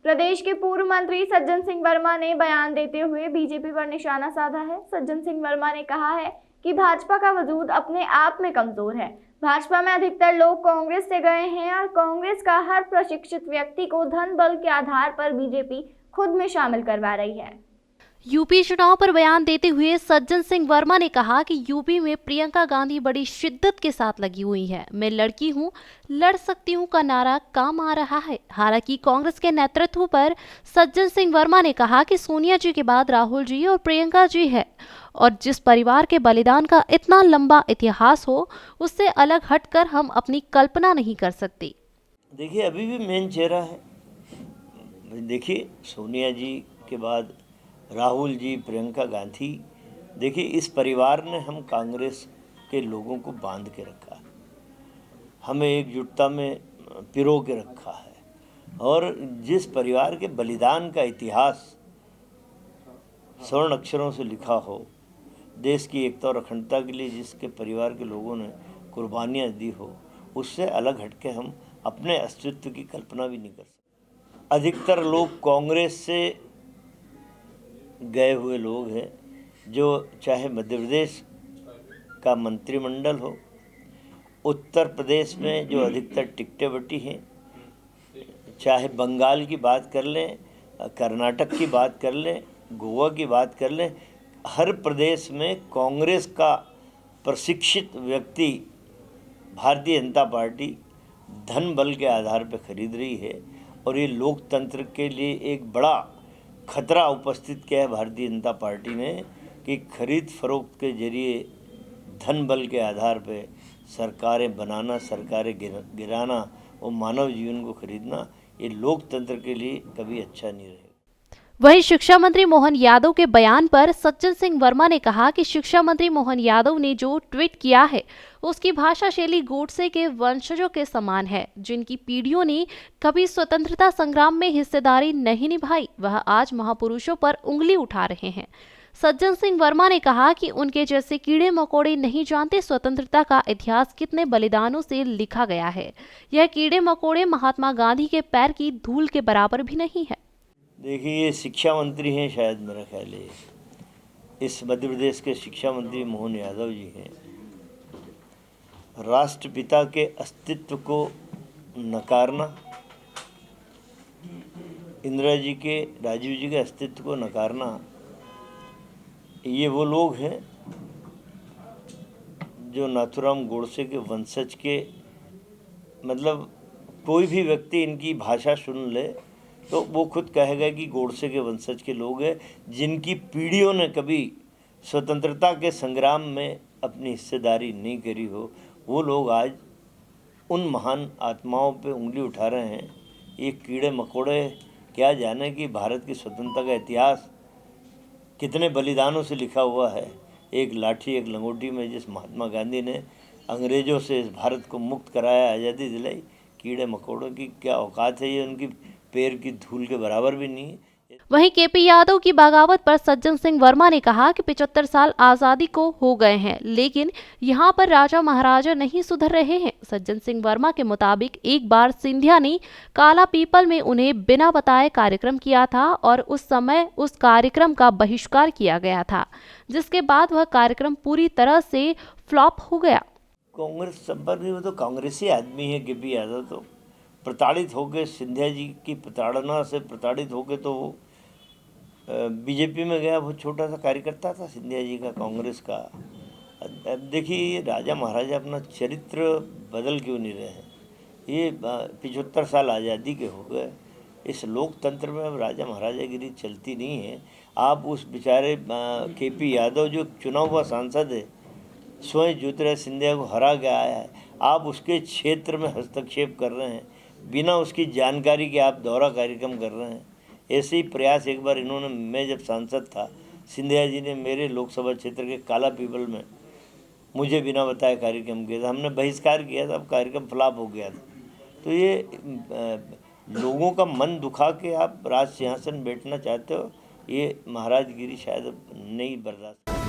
प्रदेश के पूर्व मंत्री सज्जन सिंह वर्मा ने बयान देते हुए बीजेपी पर निशाना साधा है। सज्जन सिंह वर्मा ने कहा है कि भाजपा का वजूद अपने आप में कमजोर है। भाजपा में अधिकतर लोग कांग्रेस से गए हैं और कांग्रेस का हर प्रशिक्षित व्यक्ति को धन बल के आधार पर बीजेपी खुद में शामिल करवा रही है। यूपी चुनाव पर बयान देते हुए सज्जन सिंह वर्मा ने कहा कि यूपी में प्रियंका गांधी बड़ी शिद्दत के साथ लगी हुई हैं। मैं लड़की हूं, लड़ सकती हूं का नारा काम आ रहा है। हालांकि कांग्रेस के नेतृत्व पर सज्जन सिंह वर्मा ने कहा कि सोनिया जी के बाद राहुल जी और प्रियंका जी है और जिस परिवार के बलिदान का इतना लंबा इतिहास हो उससे अलग हटकर हम अपनी कल्पना नहीं कर सकते। देखिए, अभी भी मेन चेहरा है। देखिए, सोनिया जी के बाद राहुल जी, प्रियंका गांधी। देखिए, इस परिवार ने हम कांग्रेस के लोगों को बांध के रखा है, हमें एकजुटता में पिरो के रखा है और जिस परिवार के बलिदान का इतिहास स्वर्ण अक्षरों से लिखा हो, देश की एकता और अखंडता के लिए जिसके परिवार के लोगों ने कुर्बानियाँ दी हो, उससे अलग हटके हम अपने अस्तित्व की कल्पना भी नहीं कर सकते। अधिकतर लोग कांग्रेस से गए हुए लोग हैं, जो चाहे मध्य प्रदेश का मंत्रिमंडल हो, उत्तर प्रदेश में जो अधिकतर टिकटें बटी हैं, चाहे बंगाल की बात कर लें, कर्नाटक की बात कर लें, गोवा की बात कर लें, हर प्रदेश में कांग्रेस का प्रशिक्षित व्यक्ति भारतीय जनता पार्टी धन बल के आधार पर खरीद रही है और ये लोकतंत्र के लिए एक बड़ा खतरा उपस्थित किया है भारतीय जनता पार्टी ने कि खरीद फरोख्त के जरिए धन बल के आधार पर सरकारें बनाना, सरकारें गिराना और मानव जीवन को खरीदना, ये लोकतंत्र के लिए कभी अच्छा नहीं रहेगा। वहीं शिक्षा मंत्री मोहन यादव के बयान पर सज्जन सिंह वर्मा ने कहा कि शिक्षा मंत्री मोहन यादव ने जो ट्वीट किया है उसकी भाषा शैली गोडसे के वंशजों के समान है, जिनकी पीढ़ियों ने कभी स्वतंत्रता संग्राम में हिस्सेदारी नहीं निभाई, वह आज महापुरुषों पर उंगली उठा रहे हैं। सज्जन सिंह वर्मा ने कहा कि उनके जैसे कीड़े मकोड़े नहीं जानते स्वतंत्रता का इतिहास कितने बलिदानों से लिखा गया है। यह कीड़े मकोड़े महात्मा गांधी के पैर की धूल के बराबर भी नहीं है। देखिए, ये शिक्षा मंत्री हैं, शायद मेरा ख्याल है इस मध्य प्रदेश के शिक्षा मंत्री मोहन यादव जी हैं। राष्ट्रपिता के अस्तित्व को नकारना, इंदिरा जी के, राजीव जी के अस्तित्व को नकारना, ये वो लोग हैं जो नाथूराम गोडसे के वंशज के, मतलब कोई भी व्यक्ति इनकी भाषा सुन ले तो वो खुद कहेगा कि गोडसे के वंशज के लोग हैं, जिनकी पीढ़ियों ने कभी स्वतंत्रता के संग्राम में अपनी हिस्सेदारी नहीं करी हो, वो लोग आज उन महान आत्माओं पे उंगली उठा रहे हैं। ये कीड़े मकोड़े क्या जाने कि भारत की स्वतंत्रता का इतिहास कितने बलिदानों से लिखा हुआ है। एक लाठी एक लंगोटी में जिस महात्मा गांधी ने अंग्रेज़ों से इस भारत को मुक्त कराया, आज़ादी दिलाई, कीड़े मकोड़ों की क्या औकात है, ये उनकी पैर की धूल के बराबर भी नहीं है। वहीं केपी यादव की बगावत पर सज्जन सिंह वर्मा ने कहा कि 75 साल आजादी को हो गए हैं, लेकिन यहां पर राजा महाराजा नहीं सुधर रहे हैं। सज्जन सिंह वर्मा के मुताबिक एक बार सिंधिया ने काला पीपल में उन्हें बिना बताए कार्यक्रम किया था और उस समय उस कार्यक्रम का बहिष्कार किया गया था, जिसके बाद वह कार्यक्रम पूरी तरह से फ्लॉप हो गया। कांग्रेस संपर्क नहीं, वो तो कांग्रेसी आदमी है केपी यादव। तो प्रताड़ित होकर, सिंधिया जी की प्रताड़ना से प्रताड़ित होकर तो वो बीजेपी में गया। वो छोटा सा कार्यकर्ता था सिंधिया जी का, कांग्रेस का। अब देखिए, राजा महाराजा अपना चरित्र बदल क्यों नहीं रहे हैं? ये 75 साल आज़ादी के हो गए। इस लोकतंत्र में अब राजा महाराजागिरी चलती नहीं है। आप उस बेचारे केपी यादव जो चुना हुआ सांसद है, स्वयं ज्योतिराज सिंधिया को हरा के आया है, आप उसके क्षेत्र में हस्तक्षेप कर रहे हैं, बिना उसकी जानकारी के आप दौरा कार्यक्रम कर रहे हैं। ऐसे ही प्रयास एक बार इन्होंने, मैं जब सांसद था, सिंधिया जी ने मेरे लोकसभा क्षेत्र के काला पीपल में मुझे बिना बताए कार्यक्रम किया था, हमने बहिष्कार किया था, अब कार्यक्रम फ्लॉप हो गया था। तो ये लोगों का मन दुखा के आप राज सिंहासन बैठना चाहते हो, ये महाराजगिरी शायद नहीं बर्दाश्त।